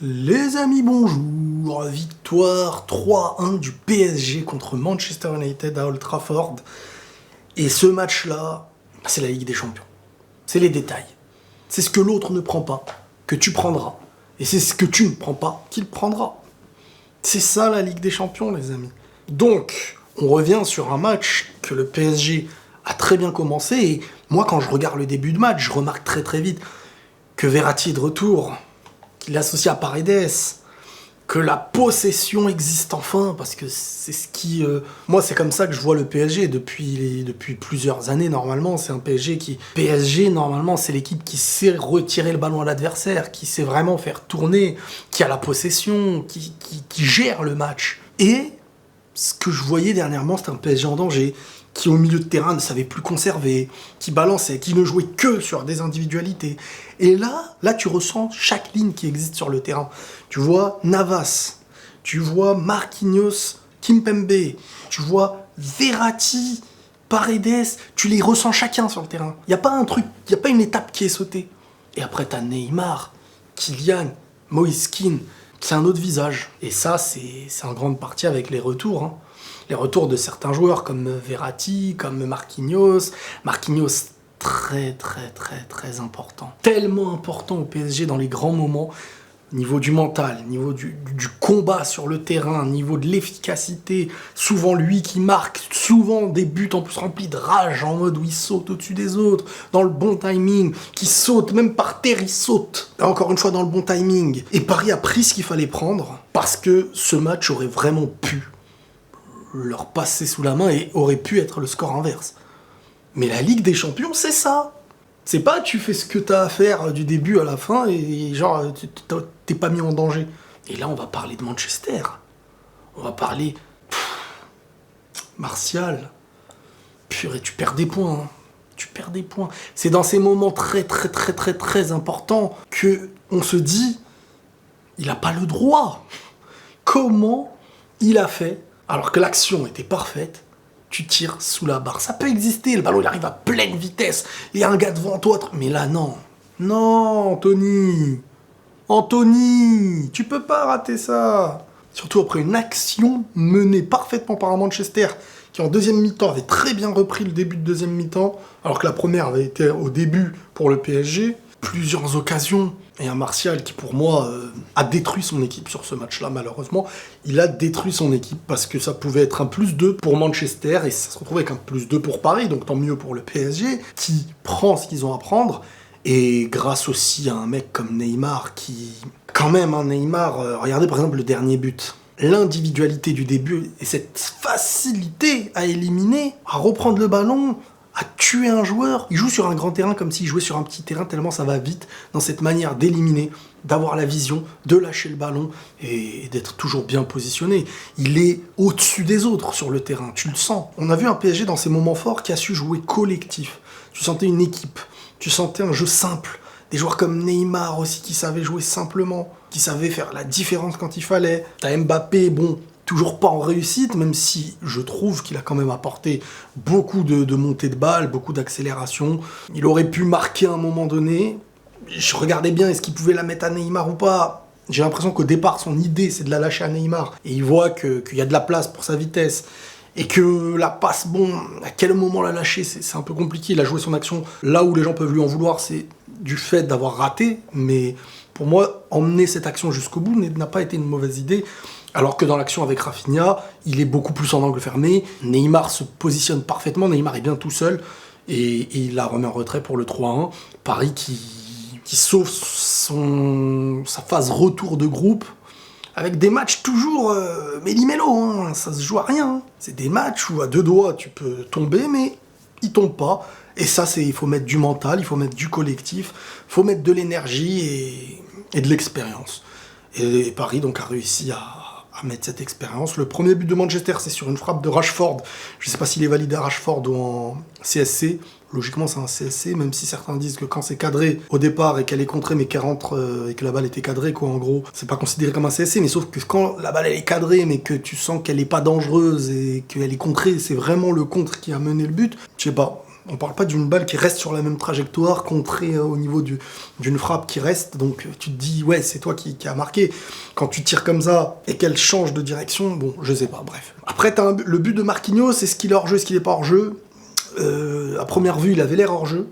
Les amis, bonjour. Victoire 3-1 du PSG contre Manchester United à Old Trafford. Et ce match-là, c'est la Ligue des Champions. C'est les détails. C'est ce que l'autre ne prend pas, que tu prendras. Et c'est ce que tu ne prends pas, qu'il prendra. C'est ça la Ligue des Champions, les amis. Donc, on revient sur un match que le PSG a très bien commencé. Et moi, quand je regarde le début de match, je remarque très vite que Verratti est de retour, qu'il l'associe à Paredes, que la possession existe enfin, parce que c'est ce qui... Moi, c'est comme ça que je vois le PSG depuis plusieurs années, normalement. C'est un PSG qui... PSG, normalement, c'est l'équipe qui sait retirer le ballon à l'adversaire, qui sait vraiment faire tourner, qui a la possession, qui gère le match. Et ce que je voyais dernièrement, c'était un PSG en danger, qui au milieu de terrain ne savait plus conserver, qui balançait, qui ne jouait que sur des individualités. Et là tu ressens chaque ligne qui existe sur le terrain. Tu vois Navas, tu vois Marquinhos, Kimpembe, tu vois Verratti, Paredes, tu les ressens chacun sur le terrain. Il n'y a pas un truc, il n'y a pas une étape qui est sautée. Et après t'as Neymar, Kylian, Moise Kean, qui a un autre visage. Et ça, c'est en grande partie avec les retours, hein. Les retours de certains joueurs comme Verratti, comme Marquinhos. Marquinhos, très important. Tellement important au PSG dans les grands moments. Niveau du mental, niveau du combat sur le terrain, niveau de l'efficacité. Souvent lui qui marque, souvent des buts en plus remplis de rage, en mode où il saute au-dessus des autres, dans le bon timing, qui saute, même par terre il saute. Encore une fois dans le bon timing. Et Paris a pris ce qu'il fallait prendre, parce que ce match aurait vraiment pu leur passer sous la main et aurait pu être le score inverse. Mais la Ligue des Champions, c'est ça. C'est pas tu fais ce que t'as à faire du début à la fin et genre t'es pas mis en danger. Et là, on va parler de Manchester. On va parler... Martial. Purée, tu perds des points. Hein. Tu perds des points. C'est dans ces moments très importants que on se dit, il a pas le droit. Comment il a fait, alors que l'action était parfaite, tu tires sous la barre. Ça peut exister, le ballon il arrive à pleine vitesse, il y a un gars devant toi, mais là non. Non, Anthony, tu peux pas rater ça. Surtout après une action menée parfaitement par un Manchester qui en deuxième mi-temps avait très bien repris le début de deuxième mi-temps, alors que la première avait été au début pour le PSG. Plusieurs occasions, et un Martial qui pour moi a détruit son équipe sur ce match-là, malheureusement. Il a détruit son équipe parce que ça pouvait être un +2 pour Manchester et ça se retrouve avec un +2 pour Paris, donc tant mieux pour le PSG qui prend ce qu'ils ont à prendre. Et grâce aussi à un mec comme Neymar qui... Quand même, hein, Neymar, regardez par exemple le dernier but. L'individualité du début et cette facilité à éliminer, à reprendre le ballon, à tuer un joueur. Il joue sur un grand terrain comme s'il jouait sur un petit terrain, tellement ça va vite dans cette manière d'éliminer, d'avoir la vision, de lâcher le ballon et d'être toujours bien positionné. Il est au-dessus des autres sur le terrain, tu le sens. On a vu un PSG dans ses moments forts qui a su jouer collectif. Tu sentais une équipe, tu sentais un jeu simple. Des joueurs comme Neymar aussi qui savaient jouer simplement, qui savaient faire la différence quand il fallait. T'as Mbappé, bon... Toujours pas en réussite, même si je trouve qu'il a quand même apporté beaucoup de montées de balles, beaucoup d'accélération. Il aurait pu marquer à un moment donné. Je regardais bien, est-ce qu'il pouvait la mettre à Neymar ou pas. J'ai l'impression qu'au départ, son idée, c'est de la lâcher à Neymar. Et il voit qu'il y a de la place pour sa vitesse. Et que la passe, bon, à quel moment la lâcher, c'est un peu compliqué. Il a joué son action là où les gens peuvent lui en vouloir, c'est du fait d'avoir raté. Mais pour moi, emmener cette action jusqu'au bout n'a pas été une mauvaise idée. Alors que dans l'action avec Rafinha, il est beaucoup plus en angle fermé. Neymar se positionne parfaitement. Neymar est bien tout seul. Et il la remet en retrait pour le 3-1. Paris qui sauve sa phase retour de groupe. Avec des matchs toujours méli-mélo. Hein. Ça se joue à rien. Hein. C'est des matchs où à deux doigts tu peux tomber, mais il tombe pas. Et ça, il faut mettre du mental, il faut mettre du collectif, il faut mettre de l'énergie et de l'expérience. Et Paris donc a réussi à mettre cette expérience. Le premier but de Manchester, c'est sur une frappe de Rashford. Je ne sais pas s'il est validé à Rashford ou en CSC. Logiquement, c'est un CSC, même si certains disent que quand c'est cadré au départ et qu'elle est contrée, mais qu'elle rentre et que la balle était cadrée, quoi, en gros, c'est pas considéré comme un CSC. Mais sauf que quand la balle elle est cadrée, mais que tu sens qu'elle est pas dangereuse et qu'elle est contrée, c'est vraiment le contre qui a mené le but. Je sais pas. On parle pas d'une balle qui reste sur la même trajectoire, contrée au niveau d'une frappe qui reste, donc tu te dis, ouais, c'est toi qui a marqué. Quand tu tires comme ça et qu'elle change de direction, bon, je sais pas, bref. Après, le but de Marquinhos, est-ce qu'il est hors-jeu, est-ce qu'il est pas hors-jeu? À première vue, il avait l'air hors-jeu,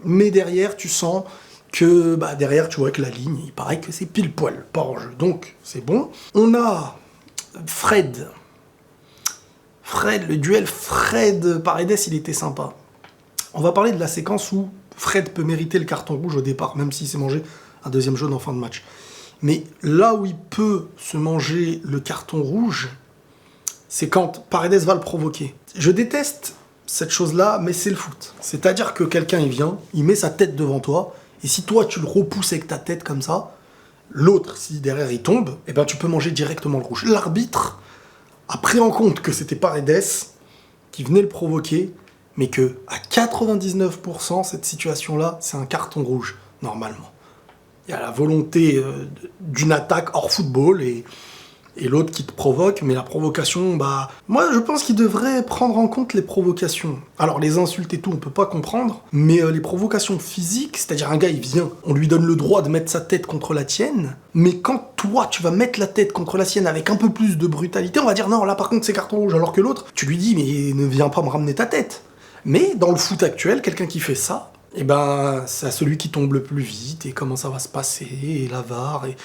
mais derrière, tu sens que, derrière, tu vois que la ligne, il paraît que c'est pile poil, pas hors-jeu, donc c'est bon. On a Fred, le duel Fred-Paredes, il était sympa. On va parler de la séquence où Fred peut mériter le carton rouge au départ, même s'il s'est mangé un deuxième jaune en fin de match. Mais là où il peut se manger le carton rouge, c'est quand Paredes va le provoquer. Je déteste cette chose-là, mais c'est le foot. C'est-à-dire que quelqu'un, il vient, il met sa tête devant toi, et si toi, tu le repousses avec ta tête comme ça, l'autre, si derrière il tombe, eh ben, tu peux manger directement le rouge. L'arbitre a pris en compte que c'était Paredes qui venait le provoquer, mais que à 99%, cette situation-là, c'est un carton rouge, normalement. Il y a la volonté d'une attaque hors football et l'autre qui te provoque, mais la provocation, moi je pense qu'il devrait prendre en compte les provocations. Alors les insultes et tout, on peut pas comprendre, mais les provocations physiques, c'est-à-dire un gars il vient, on lui donne le droit de mettre sa tête contre la tienne, mais quand toi tu vas mettre la tête contre la sienne avec un peu plus de brutalité, on va dire non, là par contre c'est carton rouge, alors que l'autre, tu lui dis mais ne viens pas me ramener ta tête. Mais dans le foot actuel, quelqu'un qui fait ça, c'est à celui qui tombe le plus vite, et comment ça va se passer, et la VAR, et...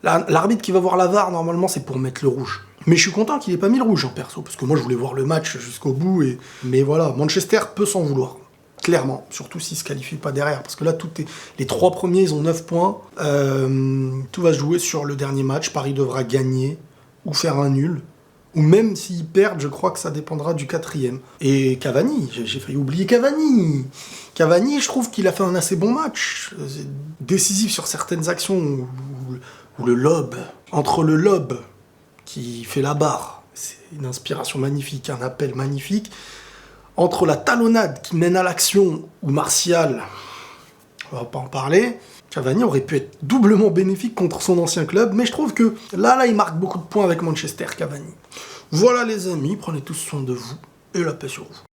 L'arbitre qui va voir la VAR, normalement, c'est pour mettre le rouge. Mais je suis content qu'il ait pas mis le rouge en perso, parce que moi je voulais voir le match jusqu'au bout, mais voilà, Manchester peut s'en vouloir. Clairement, surtout s'ils se qualifient pas derrière, parce que là, les 3 premiers, ils ont 9 points. Tout va se jouer sur le dernier match. Paris devra gagner, ou faire un nul. Ou même s'ils perdent, je crois que ça dépendra du 4e. Et Cavani, j'ai failli oublier Cavani. Cavani, je trouve qu'il a fait un assez bon match. Décisif sur certaines actions où le lob, entre le lob qui fait la barre, c'est une inspiration magnifique, un appel magnifique, entre la talonnade qui mène à l'action, où Martial, on va pas en parler, Cavani aurait pu être doublement bénéfique contre son ancien club, mais je trouve que là, il marque beaucoup de points avec Manchester, Cavani. Voilà les amis, prenez tous soin de vous, et la paix sur vous.